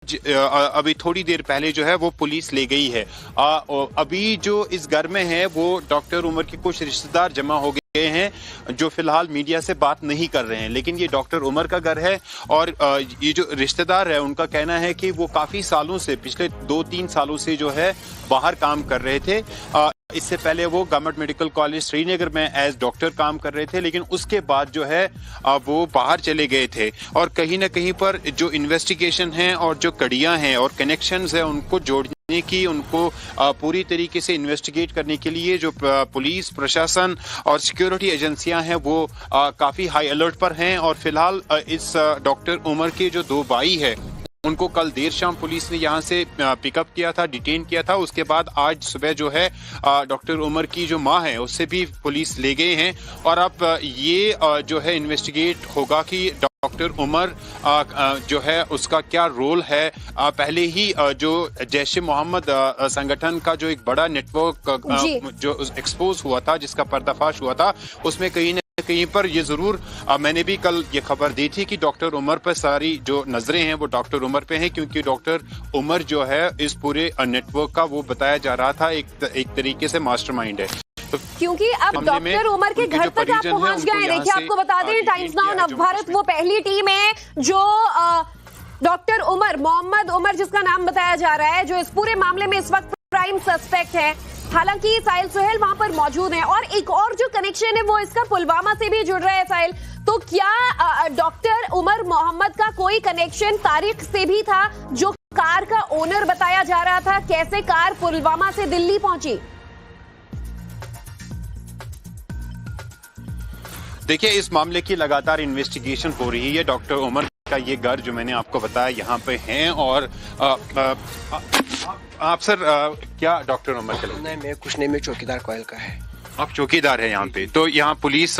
अभी थोड़ी देर पहले जो है वो पुलिस ले गई है। अभी जो इस घर में है वो डॉक्टर उमर के कुछ रिश्तेदार जमा हो गए हैं जो फिलहाल मीडिया से बात नहीं कर रहे हैं, लेकिन ये डॉक्टर उमर का घर है और ये जो रिश्तेदार है उनका कहना है कि वो काफी सालों से, पिछले 2-3 सालों से जो है बाहर काम कर रहे थे। इससे पहले वो गवर्नमेंट मेडिकल कॉलेज श्रीनगर में एज डॉक्टर काम कर रहे थे, लेकिन उसके बाद जो है वो बाहर चले गए थे और कहीं ना कहीं पर जो इन्वेस्टिगेशन है और जो कड़ियां हैं और कनेक्शंस है उनको जोड़ने की, उनको पूरी तरीके से इन्वेस्टिगेट करने के लिए जो पुलिस प्रशासन और सिक्योरिटी एजेंसियां हैं वो काफी हाई अलर्ट पर हैं। और फिलहाल इस डॉक्टर उमर के जो 2 भाई है उनको कल देर शाम पुलिस ने यहाँ से पिकअप किया था, डिटेन किया था। उसके बाद आज सुबह जो है डॉक्टर उमर की जो माँ है उससे भी पुलिस ले गए हैं और अब ये जो है इन्वेस्टिगेट होगा कि डॉक्टर उमर जो है उसका क्या रोल है। पहले ही जो जैश ए मोहम्मद संगठन का जो एक बड़ा नेटवर्क जो एक्सपोज हुआ था, जिसका पर्दाफाश हुआ था, उसमें कहीं पर ये जरूर मैंने भी कल ये खबर दी थी कि डॉक्टर उमर पर सारी जो नजरें हैं वो डॉक्टर उमर पे हैं, क्योंकि डॉक्टर उमर जो है इस पूरे नेटवर्क का वो बताया जा रहा था एक तरीके से मास्टरमाइंड है। तो क्योंकि अब डॉक्टर उमर के घर तक आप पहुंच गए। देखिए, आपको बता दें, टाइम्स नाउ नवभारत वो पहली टीम है जो डॉक्टर उमर, मोहम्मद उमर जिसका नाम बताया जा रहा है, जो इस पूरे मामले में इस वक्त प्राइम सस्पेक्ट है। हालांकि साहिल सुहेल वहां पर मौजूद है और एक और जो कनेक्शन है वो इसका पुलवामा से भी जुड़ रहा है। साहिल, तो क्या डॉक्टर उमर मोहम्मद का कोई कनेक्शन तारिक से भी था, जो कार का ओनर बताया जा रहा था? कैसे कार पुलवामा से दिल्ली पहुंची? देखिए, इस मामले की लगातार इन्वेस्टिगेशन हो रही है। डॉक्टर उमर का ये घर जो मैंने आपको बताया यहाँ पे हैं और आप सर क्या डॉक्टर उमर के? नहीं, मैं कुछ नहीं, मैं चौकीदार कोयल का है। आप चौकीदार है यहाँ पे? तो यहाँ पुलिस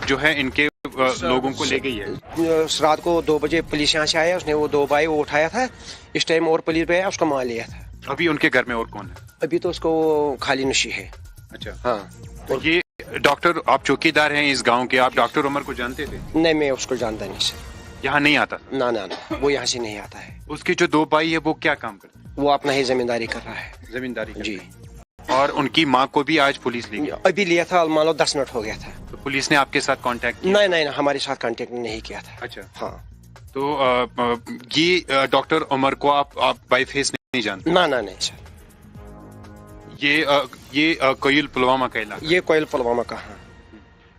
जो है इनके लोगों को ले गई है। रात को 2 बजे पुलिस यहाँ से आया, उसने वो 2 भाई वो उठाया था। इस टाइम और पुलिस पे आया, उसको मार लिया था। अभी उनके घर में और कौन है? अभी तो उसको खाली नशी है। अच्छा, हाँ। तो ये डॉक्टर, आप चौकीदार हैं इस गाँव के, आप डॉक्टर उमर को जानते थे? नहीं, मैं उसको जानता नहीं सर। यहाँ नहीं आता? ना ना ना, वो यहाँ से नहीं आता है। उसके जो 2 भाई है वो क्या काम करते हैं? वो अपना ही जमींदारी कर रहा है। जमींदारी जी। और उनकी माँ को भी आज पुलिस ले गई? अभी लिया था, मान लो 10 मिनट हो गया था। तो पुलिस ने आपके साथ कांटेक्ट किया? नहीं नहीं, हमारे साथ कांटेक्ट नहीं किया था। अच्छा, हाँ। तो ये डॉक्टर उमर को आप बाय फेस नहीं जानते? ना ना नहीं सर। ये कोयल पुलवामा का इलाका? ये कोयल पुलवामा का। हाँ।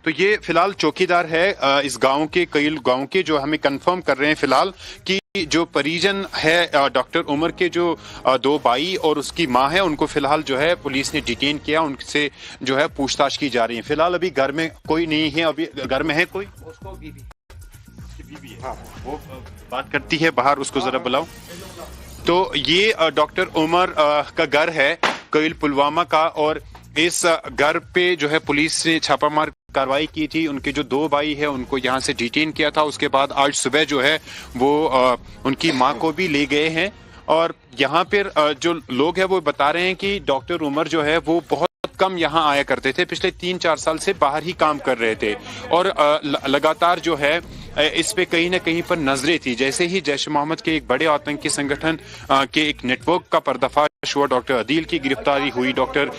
तो ये फिलहाल चौकीदार है इस गांव के, कोयल गांव के, जो हमें कंफर्म कर रहे हैं फिलहाल कि जो परिजन है डॉक्टर उमर के जो 2 भाई और उसकी माँ है, उनको फिलहाल जो है पुलिस ने डिटेन किया, उनसे जो है पूछताछ की जा रही है। फिलहाल अभी घर में कोई नहीं है। अभी घर में है कोई? उसको बीवी। बीवी है। हाँ, वो बात करती है बाहर, उसको जरा बुलाओ। तो ये डॉक्टर उमर का घर है कोयल पुलवामा का और इस घर पे जो है पुलिस ने छापामार कार्रवाई की थी। उनके जो 2 भाई है उनको यहाँ से डिटेन किया था। उसके बाद आज सुबह जो है वो उनकी माँ को भी ले गए हैं और यहाँ पर जो लोग हैं वो बता रहे हैं कि डॉक्टर उमर जो है वो बहुत कम यहाँ आया करते थे, पिछले 3-4 साल से बाहर ही काम कर रहे थे और लगातार जो है इस पे कहीं ना कहीं पर नजरें थी। जैसे ही जैश ए मोहम्मद के एक बड़े आतंकी संगठन के एक नेटवर्क का पर्दाफाश हुआ, डॉक्टर अदील की गिरफ्तारी हुई, डॉक्टर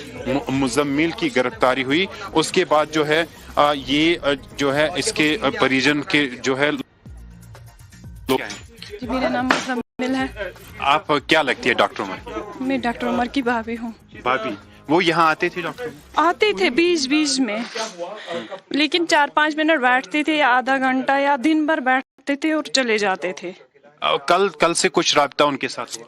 मुजम्मिल की गिरफ्तारी हुई, उसके बाद जो है ये जो है इसके परिजन के जो है मेरा नाम मुजम्मिल है। आप क्या लगती है डॉक्टर उमर? मैं डॉक्टर उमर की भाभी हूँ। भाभी? वो यहाँ आते थे डॉक्टर? आते थे बीच में, लेकिन 4-5 मिनट बैठते थे, आधा घंटा या दिन भर बैठते थे और चले जाते थे। कल से कुछ राब्ता उनके साथ हुआ?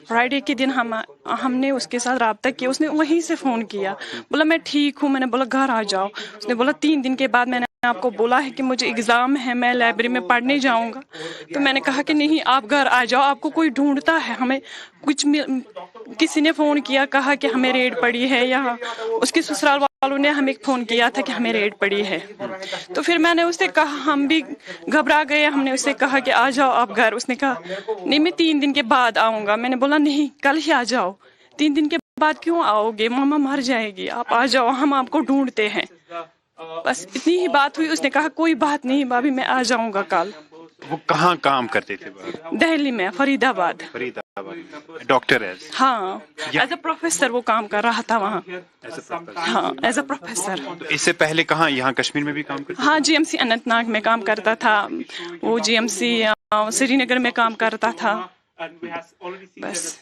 फ्राइडे के दिन हमने उसके साथ राब्ता किया। उसने वहीं से फोन किया, बोला मैं ठीक हूँ। मैंने बोला घर आ जाओ। उसने बोला 3 दिन के बाद मैंने आपको बोला है कि मुझे एग्जाम है, मैं लाइब्रेरी में पढ़ने जाऊंगा। तो मैंने कहा कि नहीं, आप घर आ जाओ, आपको कोई ढूंढता है, हमें कुछ किसी ने फोन किया, कहा कि हमें रेड पड़ी है यहाँ। उसके ससुराल वालों ने हमें फोन किया था कि हमें रेड पड़ी है। तो फिर मैंने उससे कहा, हम भी घबरा गए, हमने उससे कहा कि आ जाओ आप घर। उसने कहा नहीं, मैं 3 दिन के बाद आऊंगा। मैंने बोला नहीं, कल ही आ जाओ। 3 दिन के बाद क्यों आओगे, मामा मर जाएगी, आप आ जाओ, हम आपको ढूंढते हैं। बस इतनी ही बात हुई। उसने कहा कोई बात नहीं भाभी, मैं आ जाऊंगा कल। वो कहाँ काम करते थे? दिल्ली में, फरीदाबाद। फरीदाबाद। डॉक्टर है? हाँ, एज अ प्रोफेसर वो काम कर रहा था वहाँ। हाँ, एज अ प्रोफेसर। तो इससे पहले कहाँ, यहाँ कश्मीर में भी काम करते? हाँ, जीएमसी अनंतनाग में काम करता था वो, जीएमसी श्रीनगर में काम करता था। बस।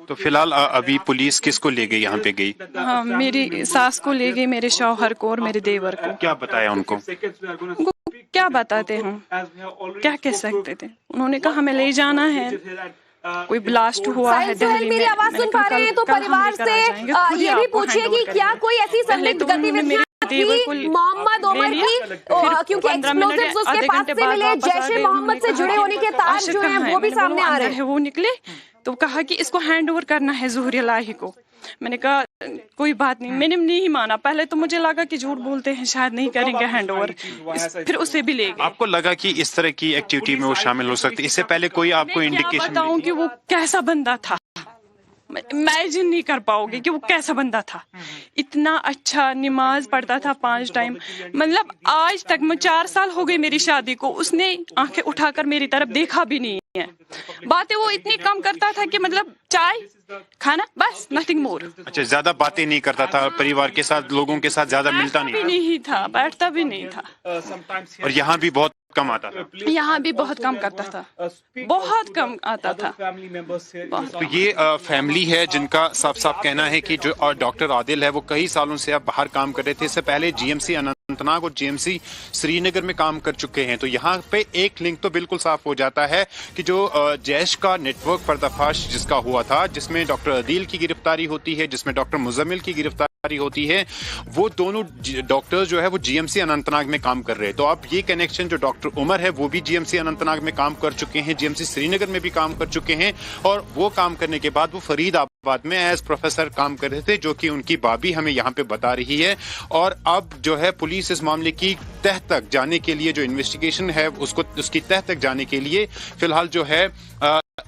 तो फिलहाल अभी पुलिस किसको ले गई, यहाँ पे गई? हाँ, मेरी सास को ले गई, मेरे शौहर को और मेरे देवर को। क्या बताया उनको? उनको क्या बताते हम, क्या कह सकते थे? उन्होंने कहा हमें ले जाना है, कोई ब्लास्ट हुआ है दिल्ली में। मेरी आवाज सुन पा रहे हैं तो परिवार से ये भी पूछिए कि क्या कोई ऐसी संदिग्ध गतिविधियां थी मोहम्मद उमर की, क्योंकि एक्सप्लोजिव्स उसके पास से मिले, जैश ए मोहम्मद से जुड़े होने के तार जो हैं वो भी सामने आ रहे हैं। वो निकले तो कहा कि इसको हैंड ओवर करना है ज़ुहरी इलाही को। मैंने कहा कोई बात नहीं, मैंने नहीं माना। पहले तो मुझे लगा कि झूठ बोलते हैं, शायद नहीं करेंगे हैंड ओवर, फिर उसे भी ले गए। आपको लगा कि इस तरह की एक्टिविटी में वो शामिल हो सकती? इससे पहले कोई आपको इंडिकेशन? बताऊं कि वो कैसा बंदा था, इमेजिन नहीं कर पाओगे कि वो कैसा बंदा था। इतना अच्छा, नमाज पढ़ता था 5 टाइम। मतलब आज तक, मैं 4 साल हो गए मेरी शादी को, उसने आंखें उठाकर मेरी तरफ देखा भी नहीं है। बातें वो इतनी कम करता था कि मतलब चाय खाना, बस, नथिंग मोर। अच्छा, ज्यादा बातें नहीं करता था, परिवार के साथ, लोगों के साथ ज्यादा मिलता नहीं था, बैठता भी नहीं था। और यहाँ भी बहुत कम आता था? यहाँ भी बहुत कम करता था, बहुत कम आता था। तो ये फैमिली है जिनका साफ साफ कहना है कि जो डॉक्टर आदिल है वो कई सालों से अब बाहर काम कर रहे थे। इससे पहले जीएमसी अनंतनाग और जीएमसी श्रीनगर में काम कर चुके हैं। तो यहाँ पे एक लिंक तो बिल्कुल साफ हो जाता है कि जो जैश का नेटवर्क पर्दाफाश जिसका हुआ था, जिसमें डॉक्टर आदिल की गिरफ्तारी होती है, जिसमें डॉक्टर मुजम्मिल की गिरफ्तारी होती है, वो दोनों डॉक्टर जो है वो जीएमसी अनंतनाग में काम कर रहे हैं। तो अब ये कनेक्शन जो डॉक्टर उमर है वो भी जीएमसी अनंतनाग में काम कर चुके हैं, जीएमसी श्रीनगर में भी काम कर चुके हैं, और वो काम करने के बाद वो फरीदाबाद में एज प्रोफेसर काम कर रहे थे, जो कि उनकी भाभी हमें यहाँ पे बता रही है। और अब जो है पुलिस इस मामले की तह तक जाने के लिए, जो इन्वेस्टिगेशन है उसकी तह तक जाने के लिए फिलहाल जो है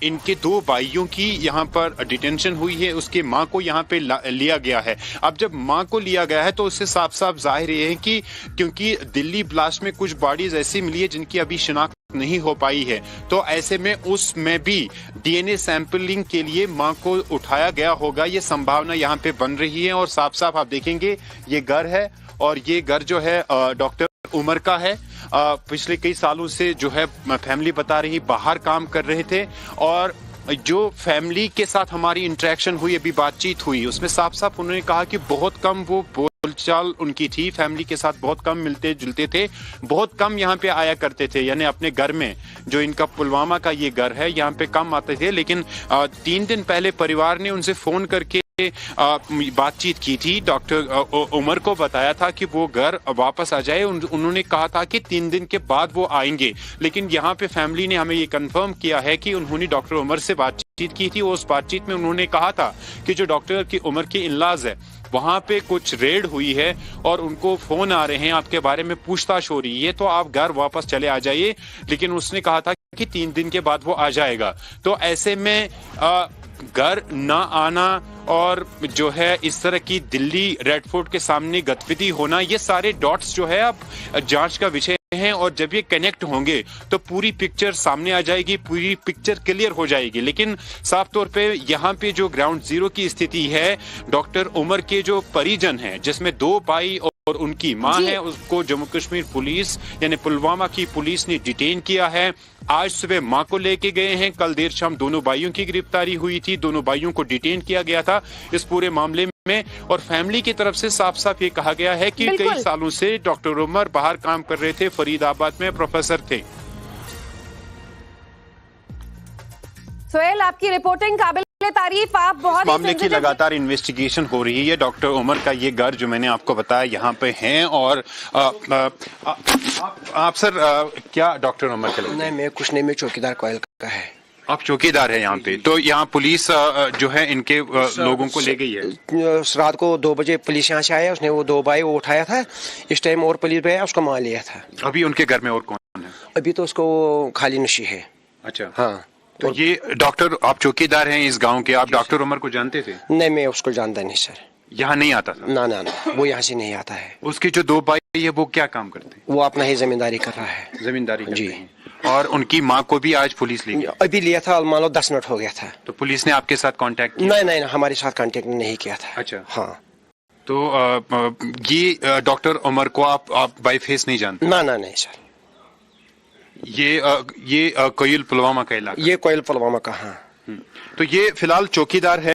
इनके 2 भाइयों की यहाँ पर डिटेंशन हुई है। उसके माँ को यहाँ पे लिया गया है। अब जब माँ को लिया गया है तो उससे साफ साफ जाहिर है कि क्योंकि दिल्ली ब्लास्ट में कुछ बॉडीज ऐसी मिली है जिनकी अभी शिनाख्त नहीं हो पाई है, तो ऐसे में उसमें भी डीएनए सैंपलिंग के लिए माँ को उठाया गया होगा, ये संभावना यहाँ पे बन रही है। और साफ साफ आप देखेंगे ये घर है, और ये घर जो है डॉक्टर उमर का है। पिछले कई सालों से जो है फैमिली बता रही बाहर काम कर रहे थे, और जो फैमिली के साथ हमारी इंटरेक्शन हुई, अभी बातचीत हुई, उसमें साफ साफ उन्होंने कहा कि बहुत कम वो बोलचाल उनकी थी, फैमिली के साथ बहुत कम मिलते जुलते थे, बहुत कम यहाँ पे आया करते थे। यानी अपने घर में, जो इनका पुलवामा का ये घर है, यहाँ पे कम आते थे। लेकिन 3 दिन पहले परिवार ने उनसे फोन करके बातचीत की थी। डॉक्टर उमर को बताया था कि वो घर वापस आ जाए। उन्होंने कहा था कि 3 दिन के बाद वो आएंगे, लेकिन यहाँ पे फैमिली ने हमें ये कंफर्म किया है कि उन्होंने डॉक्टर उमर से बातचीत की थी। उस बातचीत में उन्होंने कहा था कि जो डॉक्टर की उमर के इनलाज है वहां पे कुछ रेड हुई है और उनको फोन आ रहे हैं, आपके बारे में पूछताछ हो रही है, तो आप घर वापस चले आ जाइए। लेकिन उसने कहा था कि 3 दिन के बाद वो आ जाएगा। तो ऐसे में घर ना आना और जो है इस तरह की दिल्ली रेड फोर्ट के सामने गतिविधि होना, ये सारे डॉट्स जो है अब जांच का विषय हैं। और जब ये कनेक्ट होंगे तो पूरी पिक्चर सामने आ जाएगी, पूरी पिक्चर क्लियर हो जाएगी। लेकिन साफ तौर पे यहाँ पे जो ग्राउंड जीरो की स्थिति है, डॉक्टर उमर के जो परिजन हैं, जिसमें 2 भाई और उनकी मां है, उसको जम्मू कश्मीर पुलिस यानी पुलवामा की पुलिस ने डिटेन किया है। आज सुबह मां को लेके गए हैं। कल देर शाम दोनों भाइयों की गिरफ्तारी हुई थी, दोनों भाइयों को डिटेन किया गया था इस पूरे मामले में। और फैमिली की तरफ से साफ साफ ये कहा गया है कि कई सालों से डॉक्टर उमर बाहर काम कर रहे थे, फरीदाबाद में प्रोफेसर थे। सोहेल, आपकी रिपोर्टिंग काबिल तारीफ। आप बहुत मामले की लगातार इन्वेस्टिगेशन हो रही है। डॉक्टर उमर का ये घर जो मैंने आपको बताया यहाँ पे हैं। और आप सर क्या डॉक्टर उमर के? नहीं, मैं कुछ नहीं, मैं चौकीदार कोयल का है। आप चौकीदार है यहाँ पे? तो यहाँ पुलिस जो है इनके लोगों को ले गई है। रात को 2 बजे पुलिस यहाँ से आया, उसने वो 2 भाई वो उठाया था। इस टाइम और पुलिस आया, उसको मार लिया था। अभी उनके घर में और कौन है? अभी तो उसको खाली नशी है। अच्छा, हाँ। तो ये डॉक्टर, आप चौकीदार हैं इस गांव के, आप डॉक्टर उमर को जानते थे? नहीं, मैं उसको जानता नहीं सर। यहाँ नहीं आता था? ना, वो यहाँ से नहीं आता है। उसके जो 2 भाई है वो क्या काम करते हैं? वो अपना ही जिम्मेदारी कर रहा है। जमींदारी करते जी। हैं। और उनकी माँ को भी आज पुलिस ले गई? अभी लिया था, मान लो 10 मिनट हो गया था। तो पुलिस ने आपके साथ कांटेक्ट किया? नहीं, हमारे साथ कांटेक्ट नहीं किया था। अच्छा। हाँ। तो ये डॉक्टर उमर को आप बाय फेस नहीं जानते? ना नहीं सर। ये कोयल पुलवामा का इलाका? ये कोयल पुलवामा का। हाँ। तो ये फिलहाल चौकीदार है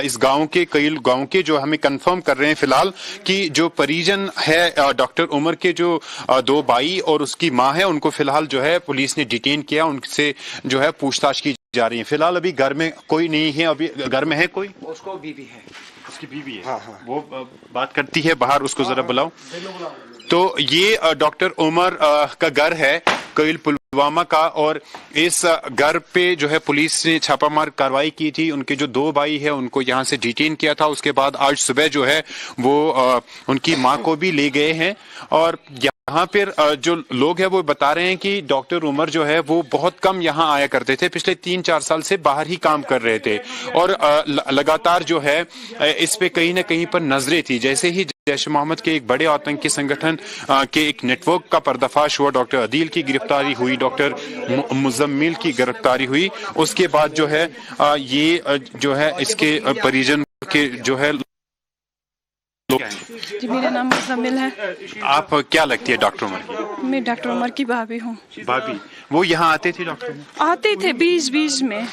इस गांव के, कई गांव के, जो हमें कंफर्म कर रहे हैं फिलहाल कि जो परिजन है डॉक्टर उमर के, जो 2 भाई और उसकी मां है, उनको फिलहाल जो है पुलिस ने डिटेन किया, उनसे जो है पूछताछ की जा रही है। फिलहाल अभी घर में कोई नहीं है। अभी घर में है कोई? उसको बीवी है। उसकी बीवी है? हाँ। वो बात करती है बाहर, उसको जरा बुलाओ। तो ये डॉक्टर उमर का घर है कोयल पुलवामा का, और इस घर पे जो है पुलिस ने छापामार कार्रवाई की थी। उनके जो 2 भाई है उनको यहाँ से डिटेन किया था। उसके बाद आज सुबह जो है वो उनकी माँ को भी ले गए हैं। और यहाँ पर जो लोग हैं वो बता रहे हैं कि डॉक्टर उमर जो है वो बहुत कम यहाँ आया करते थे, पिछले 3-4 साल से बाहर ही काम कर रहे थे, और लगातार जो है इस पे कहीं ना कहीं पर नजरें थी। जैसे ही जैश मोहम्मद के एक बड़े आतंकी संगठन के एक नेटवर्क का पर्दाफाश हुआ, डॉक्टर अदील की गिरफ्तारी हुई, डॉक्टर मुजम्मिल की गिरफ्तारी हुई, उसके बाद जो है ये जो है इसके परिजन के जो है। जी, मेरा नाम मुजम्मिल है। आप क्या लगती है डॉक्टर उमर की? मैं डॉक्टर उमर की भाभी हूँ। भाभी? वो यहाँ आते थे डॉक्टर उमर? आते थे बीच में,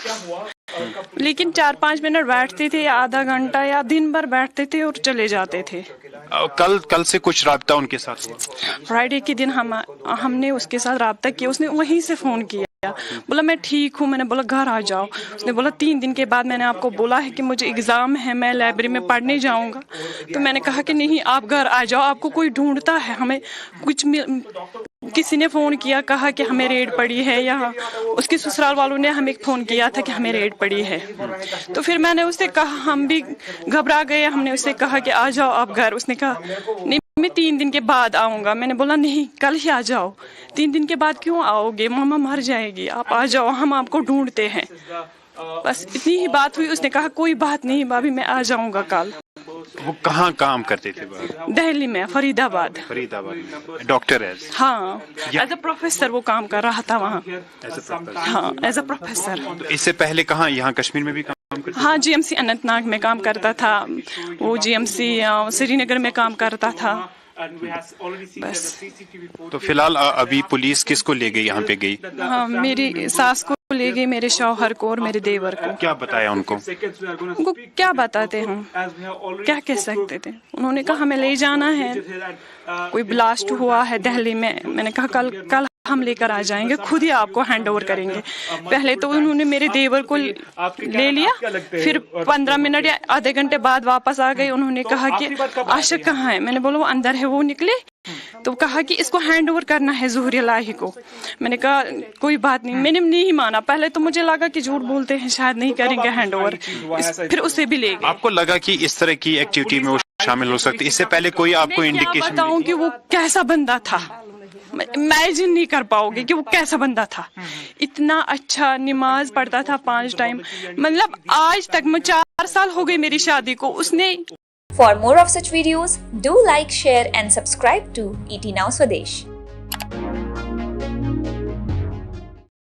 लेकिन 4-5 मिनट बैठते थे, आधा घंटा या दिन भर बैठते थे और चले जाते थे। कल से कुछ राब्ता उनके साथ हुआ? फ्राइडे के दिन हमने उसके साथ राब्ता किया। उसने वहीं से फोन किया, बोला मैं ठीक हूँ। मैंने बोला घर आ जाओ। उसने बोला 3 दिन के बाद मैंने आपको बोला है कि मुझे एग्जाम है, मैं लाइब्रेरी में पढ़ने जाऊंगा। तो मैंने कहा कि नहीं, आप घर आ जाओ, आपको कोई ढूंढता है, हमें कुछ किसी ने फोन किया, कहा कि हमें रेड पड़ी है यहाँ। उसके ससुराल वालों ने हमें फोन किया था कि हमें रेड पड़ी है। तो फिर मैंने उससे कहा, हम भी घबरा गए, हमने उससे कहा कि आ जाओ आप घर। उसने कहा नहीं, मैं 3 दिन के बाद आऊंगा। मैंने बोला नहीं, कल ही आ जाओ। 3 दिन के बाद क्यों आओगे, मामा मर जाएगी, आप आ जाओ, हम आपको ढूंढते हैं। बस इतनी ही बात हुई। उसने कहा कोई बात नहीं भाभी, मैं आ जाऊंगा कल। वो कहाँ काम करते थे? दिल्ली में, फरीदाबाद। डॉक्टर है? हाँ, एज अ प्रोफेसर वो काम कर रहा था वहाँ। हाँ, एज अ प्रोफेसर। तो इससे पहले कहाँ, यहाँ कश्मीर में भी काम करते? हाँ, GMC अनंतनाग में काम करता था। वो GMC श्रीनगर में काम करता था। बस। तो फिलहाल अभी पुलिस किसको ले गई, यहाँ पे गई? हाँ, मेरी सास को ले गई, मेरे शौहर को और मेरे देवर को। क्या बताया उनको? उनको क्या बताते हम, क्या कह सकते थे? उन्होंने कहा हमें ले जाना है, कोई ब्लास्ट हुआ है दिल्ली में। मैंने कहा कल हम लेकर आ जाएंगे, खुद ही आपको हैंड ओवर करेंगे। पहले तो उन्होंने मेरे देवर को ले लिया, फिर 15 मिनट या आधे घंटे बाद वापस आ गए। उन्होंने कहा कि आशिक कहाँ है? मैंने बोला वो अंदर है। वो निकले तो कहा कि इसको हैंड ओवर करना है ज़ुहरी लाही को। मैंने कहा कोई बात नहीं, मैंने नहीं माना। पहले तो मुझे लगा कि झूठ बोलते हैं, शायद नहीं करेंगे हैंड ओवर, फिर उसे भी ले गए। आपको लगा कि इस तरह की एक्टिविटी में वो शामिल हो सकती? इससे पहले कोई आपको इंडिकेशन? बताऊं कि वो कैसा बंदा था, इमेजिन नहीं कर पाओगे कि वो कैसा बंदा था। इतना अच्छा, नमाज पढ़ता था 5 टाइम। मतलब आज तक, मैं 4 साल हो गए मेरी शादी को, उसने। For more of such videos, do like, share and subscribe to ET Now Swadesh.